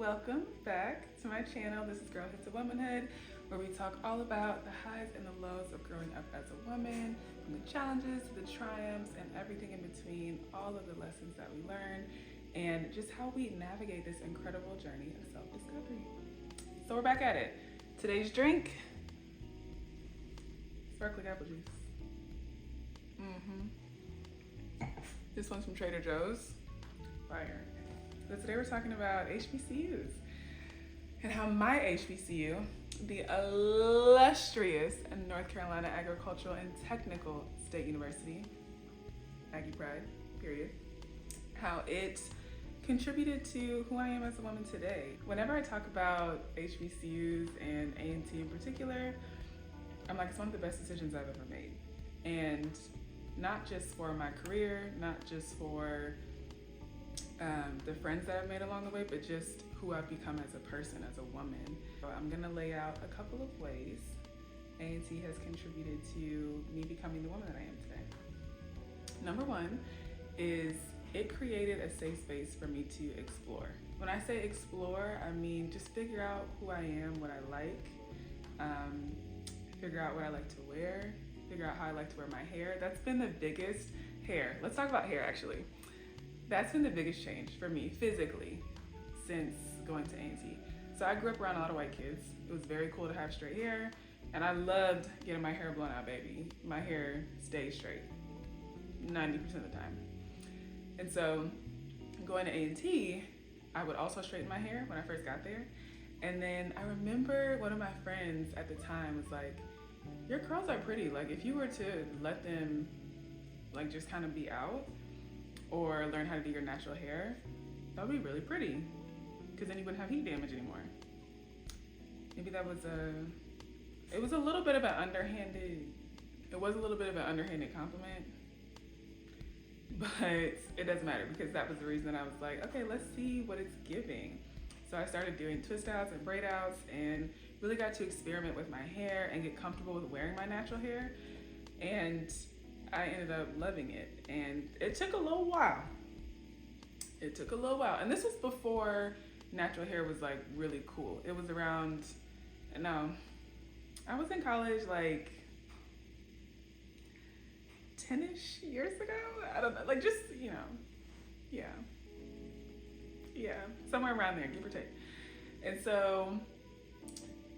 welcome back to my channel. This is Girl Hits of Womanhood, where we talk all about the highs and the lows of growing up as a woman, from the challenges to the triumphs and everything in between, all of the lessons that we learn, and just how we navigate this incredible journey of self-discovery. So we're back at it. Today's drink, sparkling apple juice. This one's from Trader Joe's. Fire. So today we're talking about HBCUs and how my HBCU, the illustrious North Carolina Agricultural and Technical State University, Aggie Pride, period, how it contributed to who I am as a woman today. Whenever I talk about HBCUs and A&T in particular, I'm like, it's one of the best decisions I've ever made. And not just for my career, not just for the friends that I've made along the way, but just who I've become as a person, as a woman. So I'm gonna lay out a couple of ways A&T has contributed to me becoming the woman that I am today. Number one is it created a safe space for me to explore. When I say explore, I mean just figure out who I am, what I like, figure out what I like to wear, figure out how I like to wear my hair. That's been the biggest hair. Let's talk about hair actually. That's been the biggest change for me physically since going to A&T. So I grew up around a lot of white kids. It was very cool to have straight hair, and I loved getting my hair blown out, baby. My hair stays straight 90% of the time. And so going to A&T, I would also straighten my hair when I first got there. And then I remember one of my friends at the time was like, your curls are pretty. Like if you were to let them like just kind of be out, or learn how to do your natural hair, that would be really pretty, because then you wouldn't have heat damage anymore. Maybe that was it was a little bit of an underhanded compliment, but it doesn't matter, because that was the reason that I was like, okay, let's see what it's giving. So I started doing twist outs and braid outs and really got to experiment with my hair and get comfortable with wearing my natural hair. And I ended up loving it, and it took a little while. And this was before natural hair was like really cool. It was around, no, I was in college like 10-ish years ago. I don't know, like just, yeah, somewhere around there, give or take. And so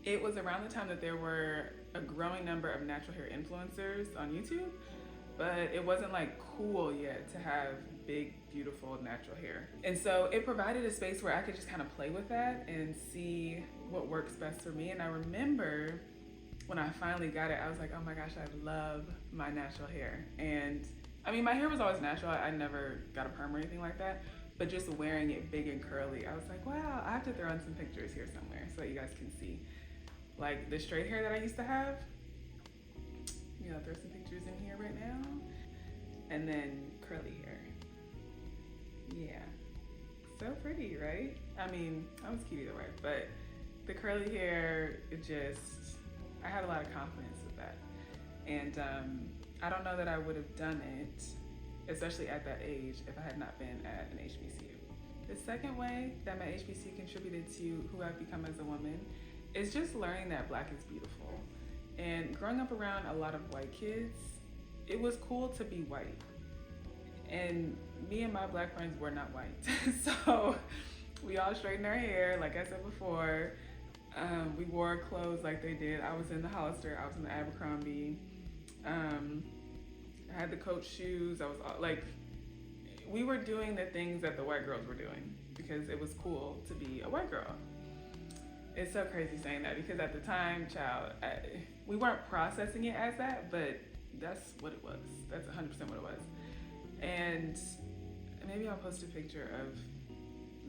it was around the time that there were a growing number of natural hair influencers on YouTube, but it wasn't like cool yet to have big, beautiful natural hair. And so it provided a space where I could just kind of play with that and see what works best for me. And I remember when I finally got it, I was like, oh my gosh, I love my natural hair. And I mean, my hair was always natural. I never got a perm or anything like that, but just wearing it big and curly, I was like, wow, I have to throw in some pictures here somewhere so that you guys can see. Like the straight hair that I used to have, throw some pictures in here right now. And then curly hair. Yeah. So pretty, right? I mean, I was cute either way, but the curly hair, I had a lot of confidence with that. And I don't know that I would have done it, especially at that age, if I had not been at an HBCU. The second way that my HBCU contributed to who I've become as a woman is just learning that Black is beautiful. And growing up around a lot of white kids, it was cool to be white. And me and my Black friends were not white. So we all straightened our hair, like I said before. We wore clothes like they did. I was in the Hollister, I was in the Abercrombie. I had the Coach shoes. I was like, we were doing the things that the white girls were doing because it was cool to be a white girl. It's so crazy saying that, because at the time, child, we weren't processing it as that, but that's what it was. That's 100% what it was. And maybe I'll post a picture of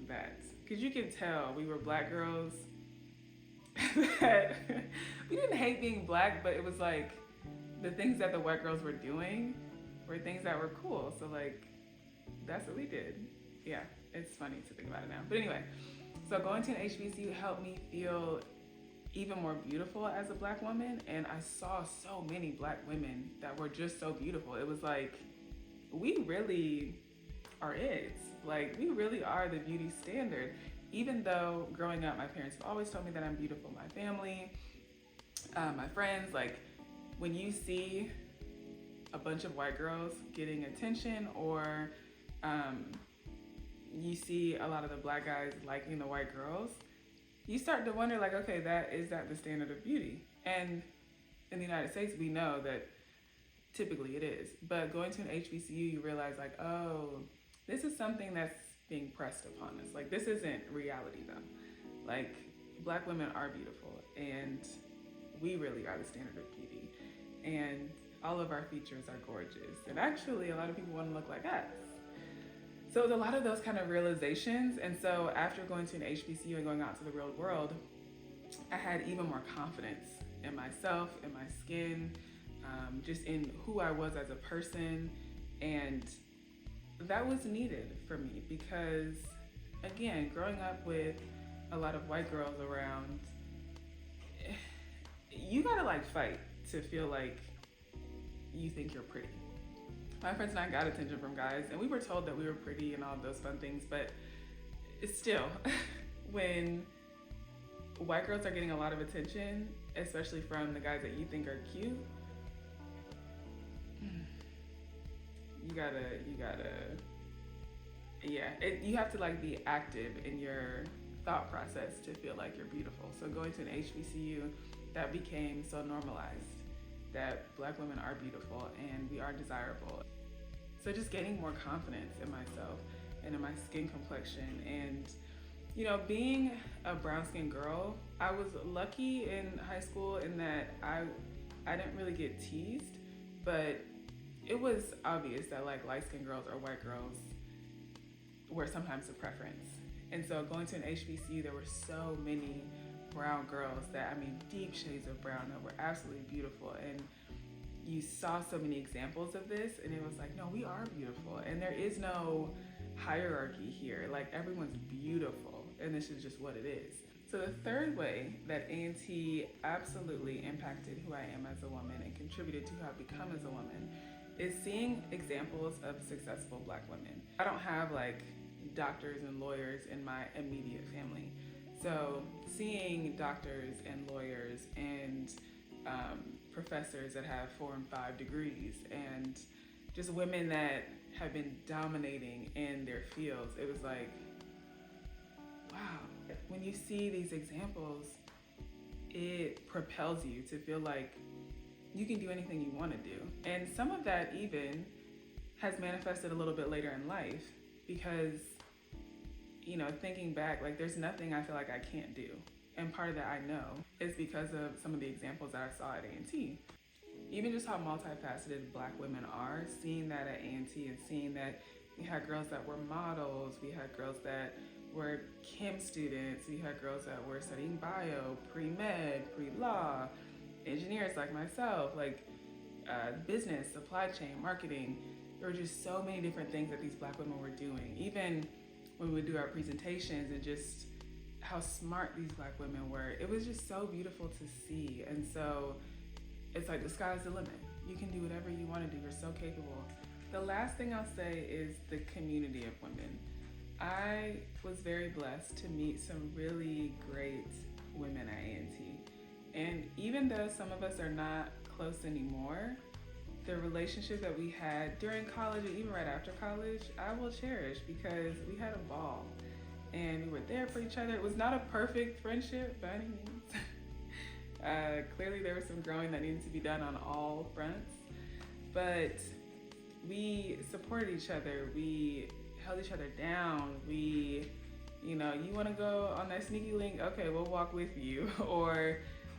that, because you can tell we were Black girls that we didn't hate being Black, but it was like the things that the white girls were doing were things that were cool. So like, that's what we did. Yeah, it's funny to think about it now. But anyway, so going to an HBCU helped me feel even more beautiful as a Black woman. And I saw so many Black women that were just so beautiful. It was like, we really are it. Like, we really are the beauty standard. even though growing up, my parents have always told me that I'm beautiful, my family, my friends, like when you see a bunch of white girls getting attention, or you see a lot of the black guys liking the white girls, you start to wonder, like, okay, is that the standard of beauty? And in the United States, we know that typically it is. But going to an HBCU, you realize, like, oh, this is something that's being pressed upon us. Like, this isn't reality, though. Like, black women are beautiful, and we really are the standard of beauty. And all of our features are gorgeous. And actually, a lot of people want to look like us. So it was a lot of those kind of realizations. And so after going to an HBCU and going out to the real world, I had even more confidence in myself, in my skin, just in who I was as a person. And that was needed for me because, again, growing up with a lot of white girls around, you gotta like fight to feel like you think you're pretty. My friends and I got attention from guys, and we were told that we were pretty and all of those fun things, but it's still, when white girls are getting a lot of attention, especially from the guys that you think are cute, you have to like be active in your thought process to feel like you're beautiful. So going to an HBCU, that became so normalized that black women are beautiful and we are desirable. So just gaining more confidence in myself and in my skin complexion. And, you know, being a brown-skinned girl, I was lucky in high school in that I didn't really get teased, but it was obvious that like light-skinned girls or white girls were sometimes the preference. And so going to an HBCU, there were so many brown girls that, I mean, deep shades of brown that were absolutely beautiful. And you saw so many examples of this, and it was like, no, we are beautiful. And there is no hierarchy here. Like, everyone's beautiful, and this is just what it is. So the third way that A&T absolutely impacted who I am as a woman and contributed to who I've become as a woman is seeing examples of successful black women. I don't have like doctors and lawyers in my immediate family. So seeing doctors and lawyers and professors that have 4 and 5 degrees and just women that have been dominating in their fields, it was like, wow. When you see these examples, it propels you to feel like you can do anything you want to do. And some of that even has manifested a little bit later in life because, you know, thinking back, like there's nothing I feel like I can't do. And part of that I know is because of some of the examples that I saw at A&T. Even just how multifaceted black women are, seeing that at A&T and seeing that we had girls that were models, we had girls that were chem students, we had girls that were studying bio, pre-med, pre-law, engineers like myself, like business, supply chain, marketing. There were just so many different things that these black women were doing. Even when we would do our presentations and just how smart these black women were, it was just so beautiful to see. And so it's like the sky's the limit. You can do whatever you want to do. You're so capable. The last thing I'll say is the community of women. I was very blessed to meet some really great women at A&T. And even though some of us are not close anymore, the relationship that we had during college and even right after college, I will cherish because we had a ball and we were there for each other. It was not a perfect friendship by any means. Clearly there was some growing that needed to be done on all fronts, but we supported each other. We held each other down. We, you know, you want to go on that sneaky link? Okay, we'll walk with you. Or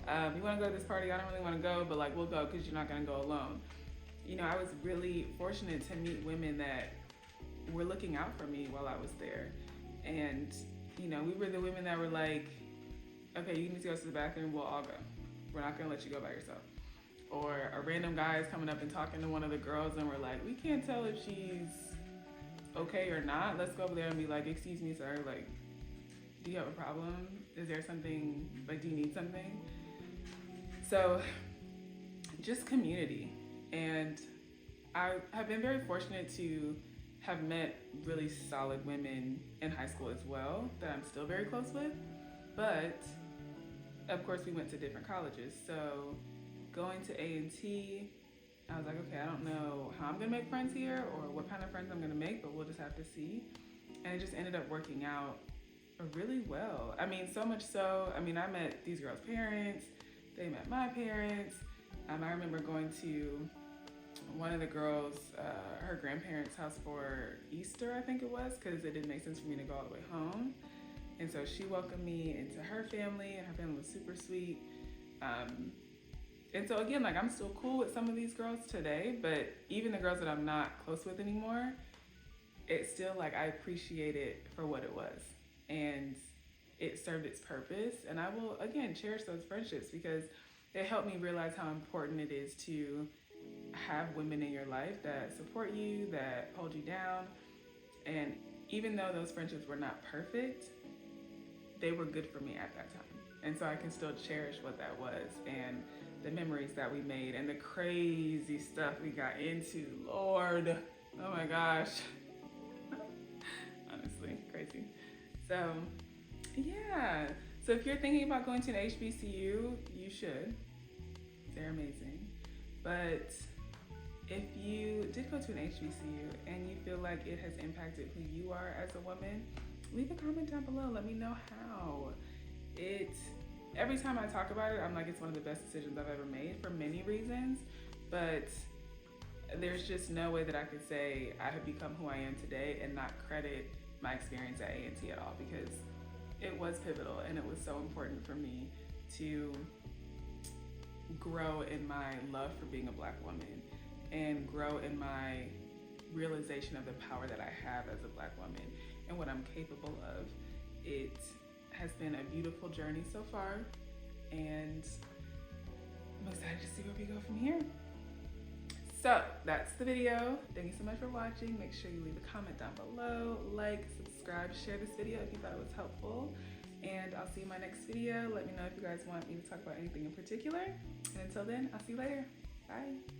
you want to go to this party? I don't really want to go, but like we'll go because you're not going to go alone. You know, I was really fortunate to meet women that were looking out for me while I was there. And, you know, we were the women that were like, okay, you need to go to the bathroom, we'll all go. We're not going to let you go by yourself. Or a random guy is coming up and talking to one of the girls and we're like, we can't tell if she's okay or not. Let's go over there and be like, excuse me, sir, like, do you have a problem? Is there something, like, do you need something? So just community. And I have been very fortunate to have met really solid women in high school as well that I'm still very close with. But of course, we went to different colleges. So going to A&T, I was like, okay, I don't know how I'm gonna make friends here or what kind of friends I'm gonna make, but we'll just have to see. And it just ended up working out really well. I mean, so much so, I mean, I met these girls' parents, they met my parents. I remember going to one of the girls, her grandparents' house for Easter, I think it was, because it didn't make sense for me to go all the way home. And so she welcomed me into her family, and her family was super sweet. And so again, like, I'm still cool with some of these girls today, but even the girls that I'm not close with anymore, it's still like I appreciate it for what it was. And it served its purpose. And I will, again, cherish those friendships because it helped me realize how important it is to have women in your life that support you, that hold you down. And even though those friendships were not perfect, they were good for me at that time. And so I can still cherish what that was and the memories that we made and the crazy stuff we got into. Lord, oh my gosh. Honestly, crazy. So, yeah. So if you're thinking about going to an HBCU, you should. They're amazing. But if you did go to an HBCU and you feel like it has impacted who you are as a woman, leave a comment down below. Let me know how. Every time I talk about it, I'm like, it's one of the best decisions I've ever made for many reasons. But there's just no way that I could say I have become who I am today and not credit my experience at A&T at all, because it was pivotal and it was so important for me to grow in my love for being a Black woman and grow in my realization of the power that I have as a Black woman and what I'm capable of. It has been a beautiful journey so far, and I'm excited to see where we go from here. So that's the video. Thank you so much for watching. Make sure you leave a comment down below, like, subscribe, share this video if you thought it was helpful, and I'll see you in my next video. Let me know if you guys want me to talk about anything in particular, and until then, I'll see you later. Bye.